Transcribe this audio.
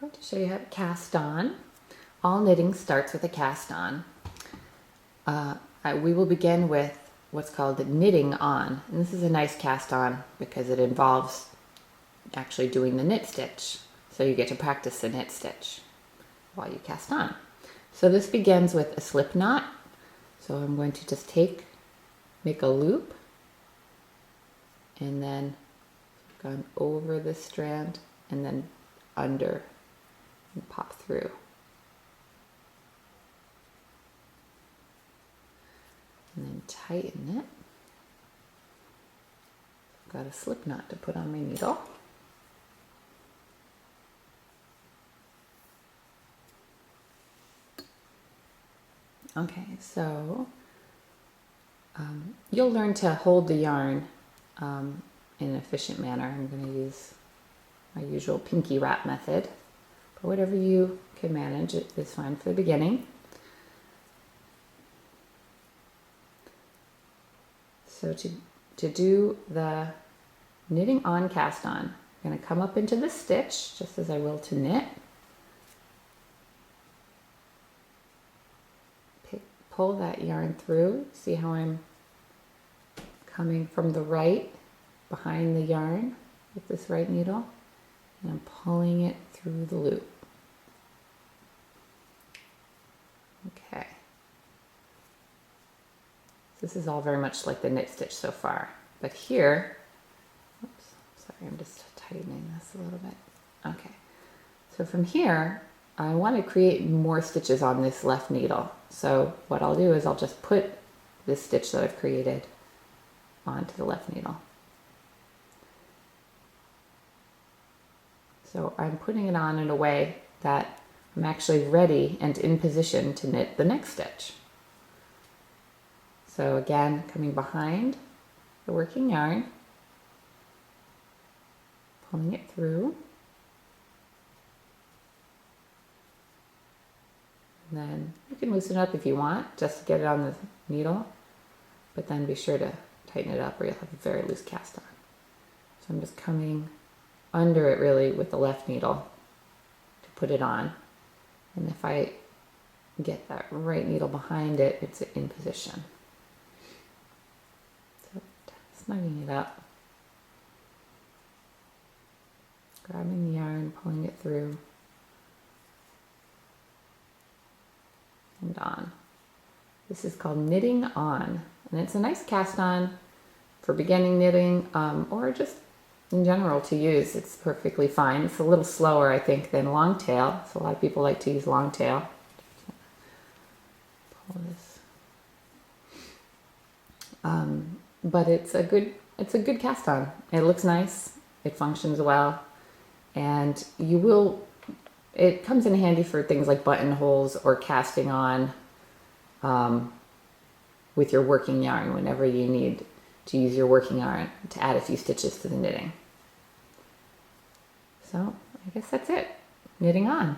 going to show you how to cast on. All knitting starts with a cast on. We will begin with what's called the knitting on. And this is a nice cast on because it involves actually doing the knit stitch. So you get to practice the knit stitch while you cast on. So this begins with a slip knot. So I'm going to just make a loop and then gone over the strand and then under and pop through. And then tighten it. I've got a slip knot to put on my needle. Okay, so you'll learn to hold the yarn in an efficient manner. I'm going to use my usual pinky wrap method, but whatever you can manage is fine for the beginning. So to do the knitting on cast on, I'm going to come up into this stitch just as I will to knit. Pull that yarn through. See how I'm coming from the right behind the yarn with this right needle, and I'm pulling it through the loop. Okay. This is all very much like the knit stitch so far, but here, oops, sorry, I'm just tightening this a little bit. Okay, so from here, I want to create more stitches on this left needle. So what I'll do is I'll just put this stitch that I've created onto the left needle. So I'm putting it on in a way that I'm actually ready and in position to knit the next stitch. So again, coming behind the working yarn, pulling it through, and then you can loosen it up if you want, just to get it on the needle, but then be sure to tighten it up or you'll have a very loose cast on. So I'm just coming under it really with the left needle to put it on. And if I get that right needle behind it, it's in position. So snugging it up, grabbing the yarn, pulling it through, and on. This is called knitting on, and it's a nice cast on for beginning knitting or just in general to use. It's perfectly fine. It's a little slower, I think, than long tail, so a lot of people like to use long tail. Pull this. But it's a good cast on. It looks nice. It functions well, and it comes in handy for things like buttonholes or casting on with your working yarn whenever you need to use your working yarn to add a few stitches to the knitting. So I guess that's it. Knitting on.